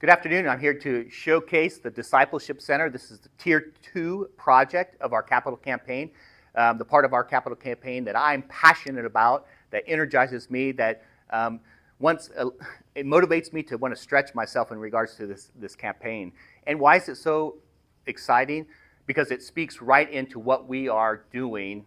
Good afternoon. I'm here to showcase the Discipleship Center. This is the Tier 2 project of our capital campaign, the part of our capital campaign that I'm passionate about, that energizes me, that it motivates me to want to stretch myself in regards to this campaign. And why is it so exciting? Because it speaks right into what we are doing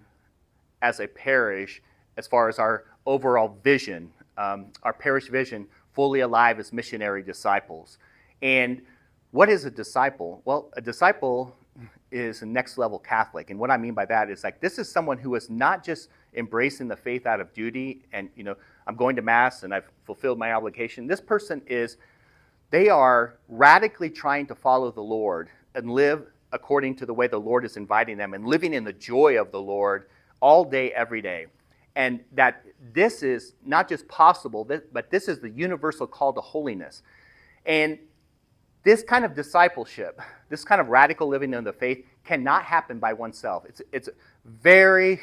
as a parish as far as our overall vision, our parish vision, fully alive as missionary disciples. And what is a disciple? Well, a disciple is a next level Catholic. And what I mean by that is like, this is someone who is not just embracing the faith out of duty and, I'm going to Mass and I've fulfilled my obligation. This person they are radically trying to follow the Lord and live according to the way the Lord is inviting them and living in the joy of the Lord all day, every day. And that this is not just possible, but this is the universal call to holiness. And this kind of discipleship, this kind of radical living in the faith cannot happen by oneself. It's very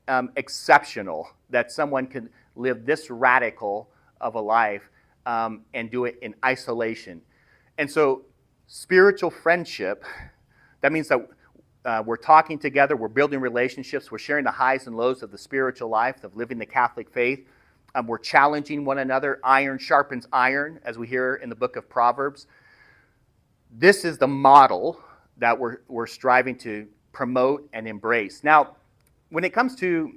exceptional that someone can live this radical of a life and do it in isolation. And so spiritual friendship, that means that we're talking together, we're building relationships, we're sharing the highs and lows of the spiritual life, of living the Catholic faith. We're challenging one another. Iron sharpens iron, as we hear in the book of Proverbs. This is the model that we're striving to promote and embrace. Now, when it comes to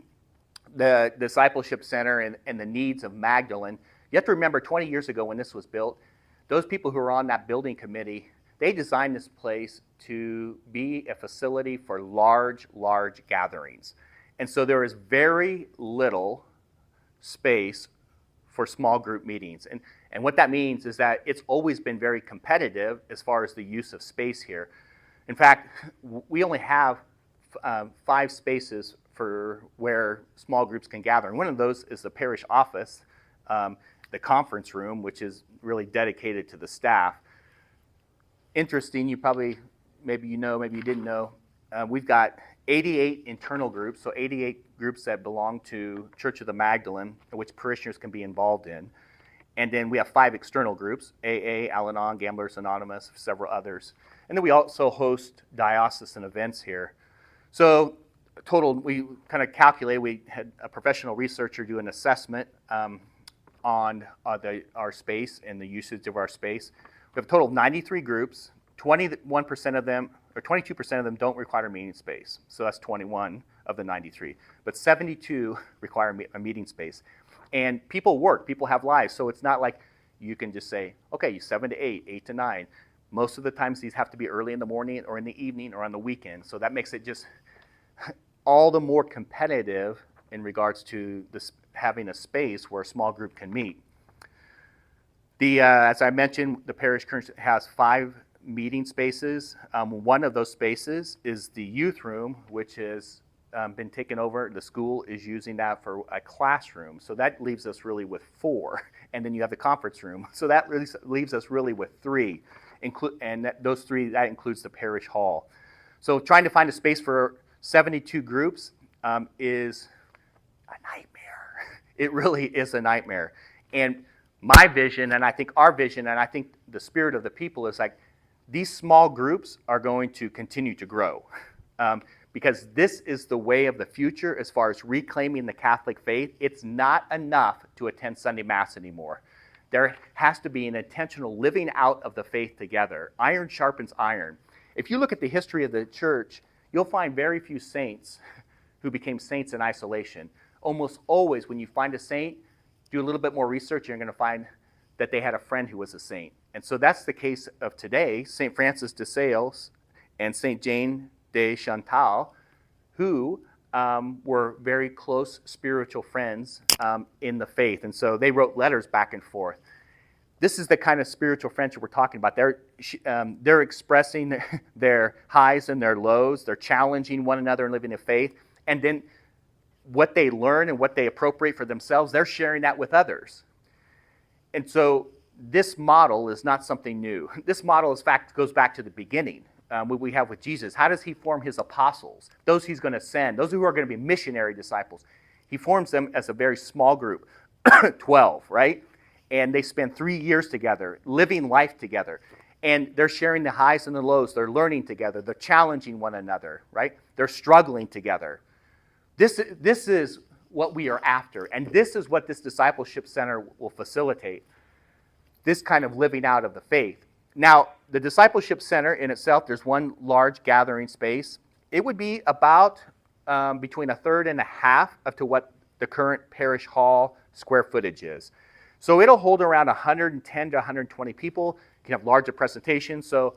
the Discipleship Center and the needs of Magdalene, you have to remember 20 years ago when this was built, those people who were on that building committee, they designed this place to be a facility for large gatherings. And so there is very little space for small group meetings. And what that means is that it's always been very competitive as far as the use of space here. In fact, we only have 5 spaces for where small groups can gather. And one of those is the parish office, the conference room, which is really dedicated to the staff. Interesting, maybe you didn't know, we've got 88 internal groups, so 88 groups that belong to Church of the Magdalene, which parishioners can be involved in. And then we have 5 external groups, AA, Al-Anon, Gamblers Anonymous, several others. And then we also host diocesan events here. So total, we kind of calculated, we had a professional researcher do an assessment on our space and the usage of our space. We have a total of 93 groups. 21% of them, or 22% of them don't require a meeting space. So that's 21 of the 93. But 72 require a meeting space. And people work, people have lives. So it's not like you can just say, okay, 7 to 8, 8 to 9. Most of the times these have to be early in the morning or in the evening or on the weekend. So that makes it just all the more competitive in regards to having a space where a small group can meet. As I mentioned, the parish currently has 5 meeting spaces. One of those spaces is the youth room, which has been taken over. The school is using that for a classroom. So that leaves us really with 4. And then you have the conference room. So that really leaves us really with 3. Those 3, that includes the parish hall. So trying to find a space for 72 groups is a nightmare. It really is a nightmare. And my vision, and I think our vision, and I think the spirit of the people is like, these small groups are going to continue to grow because this is the way of the future as far as reclaiming the Catholic faith. It's not enough to attend Sunday Mass anymore. There has to be an intentional living out of the faith together. Iron sharpens iron. If you look at the history of the church, you'll find very few saints who became saints in isolation. Almost always when you find a saint, do a little bit more research, you're going to find that they had a friend who was a saint. And so that's the case of today, St. Francis de Sales and St. Jane de Chantal, who were very close spiritual friends in the faith. And so they wrote letters back and forth. This is the kind of spiritual friendship we're talking about. They're expressing their highs and their lows. They're challenging one another in living in faith. And then what they learn and what they appropriate for themselves, they're sharing that with others. And so this model is not something new. This model, in fact, goes back to the beginning, what we have with Jesus. How does he form his apostles, those he's going to send, those who are going to be missionary disciples? He forms them as a very small group, 12, right? and they spend 3 years together, living life together. And they're sharing the highs and the lows. They're learning together. They're challenging one another, right? They're struggling together. This is what we are after, and this is what this discipleship center will facilitate, this kind of living out of the faith. Now, the discipleship center in itself, there's one large gathering space. It would be about between a third and a half of to what the current parish hall square footage is. So it'll hold around 110 to 120 people. You can have larger presentations. So,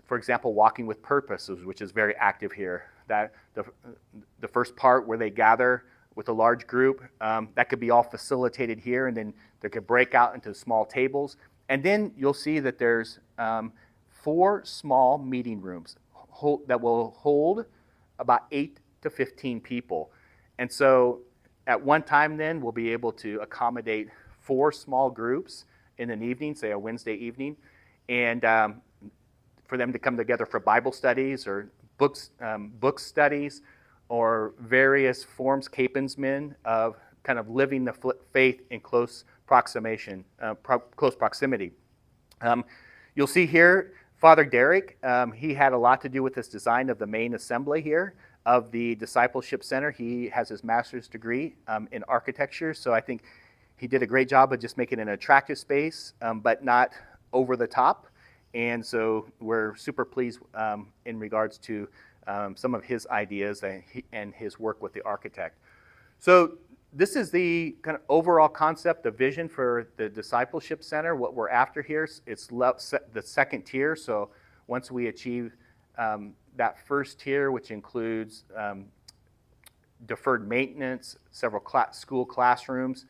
for example, Walking with Purpose, which is very active here. That the first part where they gather with a large group, that could be all facilitated here, and then they could break out into small tables. And then you'll see that there's 4 small meeting rooms that will hold about 8 to 15 people. And so at one time then, we'll be able to accommodate 4 small groups in an evening, say a Wednesday evening, and for them to come together for Bible studies or book studies or various forms, capensmen of kind of living the faith in close proximity. You'll see here, Father Derek, he had a lot to do with this design of the main assembly here of the Discipleship Center. He has his master's degree in architecture, so I think he did a great job of just making an attractive space, but not over the top. And so we're super pleased in regards to some of his ideas and his work with the architect. So this is the kind of overall concept, the vision for the Discipleship Center. What we're after here, it's the second tier. So once we achieve that first tier, which includes deferred maintenance, several school classrooms,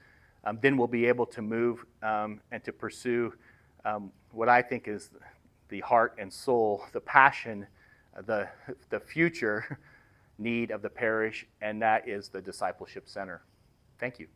then we'll be able to move and to pursue what I think is the heart and soul, the passion, the future need of the parish, and that is the Discipleship Center. Thank you.